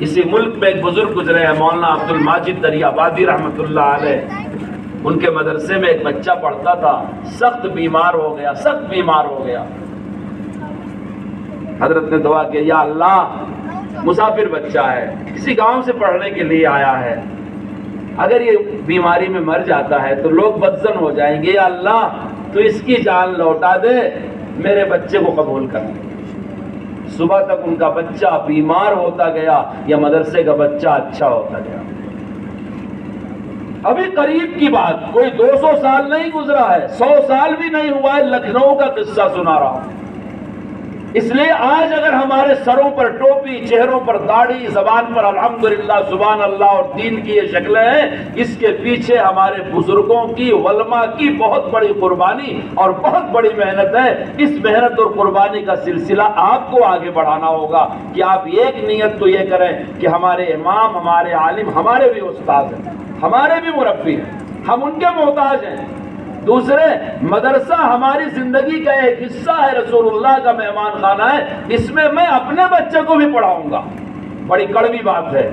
اسی ملک میں ایک بزرگ گزرے ہیں مولانا عبد الماجد دریابادی رحمۃ اللہ علیہ. ان کے مدرسے میں ایک بچہ پڑھتا تھا, سخت بیمار ہو گیا. حضرت نے دعا کی, یا اللہ مسافر بچہ ہے, کسی گاؤں سے پڑھنے کے لیے آیا ہے, اگر یہ بیماری میں مر جاتا ہے تو لوگ بدظن ہو جائیں گے, یا اللہ تو اس کی جان لوٹا دے, میرے بچے کو قبول کر لے. صبح تک ان کا بچہ بیمار ہوتا گیا یا مدرسے کا بچہ اچھا ہوتا گیا. ابھی قریب کی بات, کوئی 200 سال نہیں گزرا ہے, 100 سال بھی نہیں ہوا ہے, لکھنؤ کا قصہ سنا رہا ہوں. اس لیے آج اگر ہمارے سروں پر ٹوپی, چہروں پر داڑھی, زبان پر الحمدللہ سبحان اللہ اور دین کی یہ شکلیں ہیں, اس کے پیچھے ہمارے بزرگوں کی, علماء کی بہت بڑی قربانی اور بہت بڑی محنت ہے. اس محنت اور قربانی کا سلسلہ آپ کو آگے بڑھانا ہوگا کہ آپ ایک نیت تو یہ کریں کہ ہمارے امام, ہمارے عالم, ہمارے بھی استاد ہیں, ہمارے بھی مربی ہیں, ہم ان کے محتاج ہیں. دوسرے, مدرسہ ہماری زندگی کا ایک حصہ ہے, رسول اللہ کا مہمان خانہ ہے, اس میں میں اپنے بچے کو بھی پڑھاؤں گا. بڑی کڑوی بات ہے,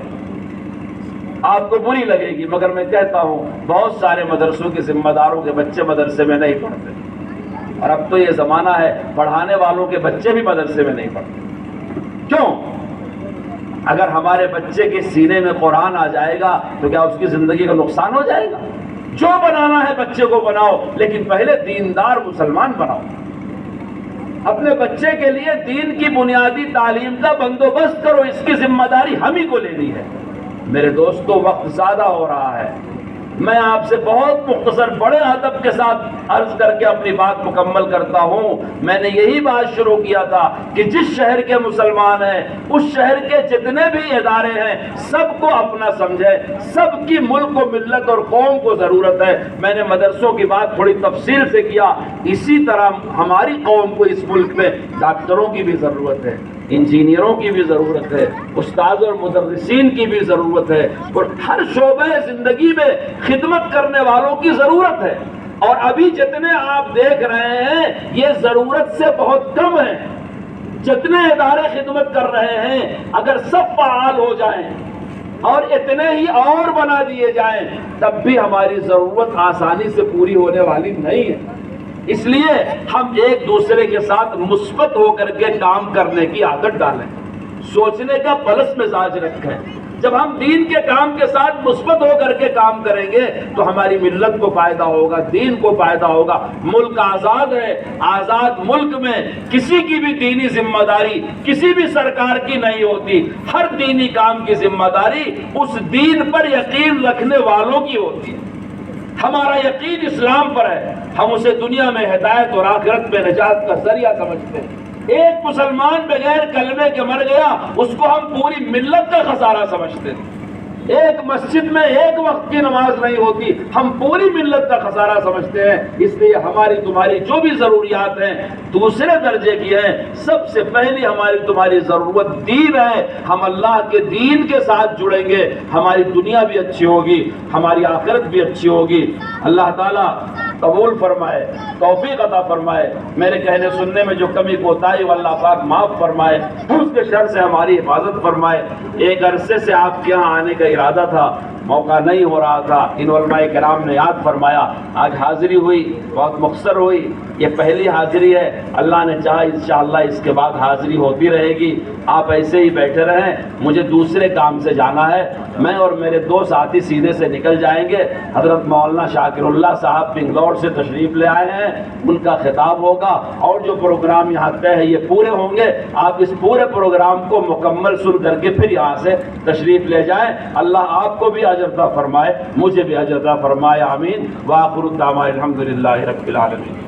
آپ کو بری لگے گی, مگر میں کہتا ہوں بہت سارے مدرسوں کے ذمہ داروں کے بچے مدرسے میں نہیں پڑھتے, اور اب تو یہ زمانہ ہے پڑھانے والوں کے بچے بھی مدرسے میں نہیں پڑھتے. کیوں؟ اگر ہمارے بچے کے سینے میں قرآن آ جائے گا تو کیا اس کی زندگی کا نقصان ہو جائے گا؟ جو بنانا ہے بچے کو بناؤ, لیکن پہلے دیندار مسلمان بناؤ. اپنے بچے کے لیے دین کی بنیادی تعلیم کا بندوبست کرو, اس کی ذمہ داری ہم ہی کو لینی ہے. میرے دوستو, وقت زیادہ ہو رہا ہے, میں آپ سے بہت مختصر بڑے ادب کے ساتھ عرض کر کے اپنی بات مکمل کرتا ہوں. میں نے یہی بات شروع کیا تھا کہ جس شہر کے مسلمان ہیں, اس شہر کے جتنے بھی ادارے ہیں, سب کو اپنا سمجھے, سب کی ملک و ملت اور قوم کو ضرورت ہے. میں نے مدرسوں کی بات تھوڑی تفصیل سے کیا, اسی طرح ہماری قوم کو اس ملک میں ڈاکٹروں کی بھی ضرورت ہے, انجینئروں کی بھی ضرورت ہے, استاد اور مدرسین کی بھی ضرورت ہے, اور ہر شعبہ زندگی میں خدمت کرنے والوں کی ضرورت ہے. اور ابھی جتنے آپ دیکھ رہے ہیں یہ ضرورت سے بہت کم ہیں. جتنے ادارے خدمت کر رہے ہیں اگر سب فعال ہو جائیں اور اتنے ہی اور بنا دیے جائیں تب بھی ہماری ضرورت آسانی سے پوری ہونے والی نہیں ہے. اس لیے ہم ایک دوسرے کے ساتھ مثبت ہو کر کے کام کرنے کی عادت ڈالیں, سوچنے کا پلس مزاج رکھیں. جب ہم دین کے کام کے ساتھ مثبت ہو کر کے کام کریں گے تو ہماری ملت کو فائدہ ہوگا, دین کو فائدہ ہوگا. ملک آزاد ہے, آزاد ملک میں کسی کی بھی دینی ذمہ داری کسی بھی سرکار کی نہیں ہوتی. ہر دینی کام کی ذمہ داری اس دین پر یقین رکھنے والوں کی ہوتی ہے. ہمارا یقین اسلام پر ہے, ہم اسے دنیا میں ہدایت اور آخرت میں نجات کا ذریعہ سمجھتے ہیں. ایک مسلمان بغیر کلمے کے مر گیا اس کو ہم پوری ملت کا خسارہ سمجھتے ہیں. ایک مسجد میں ایک وقت کی نماز نہیں ہوتی ہم پوری ملت کا خسارہ سمجھتے ہیں. اس لیے ہماری تمہاری جو بھی ضروریات ہیں دوسرے درجے کی ہیں, سب سے پہلی ہماری تمہاری ضرورت دین ہے. ہم اللہ کے دین کے ساتھ جڑیں گے, ہماری دنیا بھی اچھی ہوگی, ہماری آخرت بھی اچھی ہوگی. اللہ تعالیٰ قبول فرمائے, توفیق عطا فرمائے. میرے کہنے سننے میں جو کمی کوتاہی وہ اللہ پاک معاف فرمائے, اس کے شر سے ہماری حفاظت فرمائے. ایک عرصے سے آپ کے یہاں آنے کا ارادہ تھا, موقع نہیں ہو رہا تھا, ان علماء کرام نے یاد فرمایا, آج حاضری ہوئی, بہت مختصر ہوئی. یہ پہلی حاضری ہے, اللہ نے چاہا انشاءاللہ اس کے بعد حاضری ہوتی رہے گی. آپ ایسے ہی بیٹھے رہیں, مجھے دوسرے کام سے جانا ہے. میں اور میرے دو ساتھی سیدھے سے نکل جائیں گے. حضرت مولانا شاکر اللہ صاحب بنگلور سے تشریف لے آئے ہیں, ان کا خطاب ہوگا اور جو پروگرام یہاں طے ہے یہ پورے ہوں گے. آپ اس پورے پروگرام کو مکمل سن کر کے پھر یہاں سے تشریف لے جائیں. اللہ آپ کو بھی اجر عطا فرمائے، مجھے بھی اجر عطا فرمائے، آمین۔ وآخر الدعوانا الحمدللہ رب العالمین۔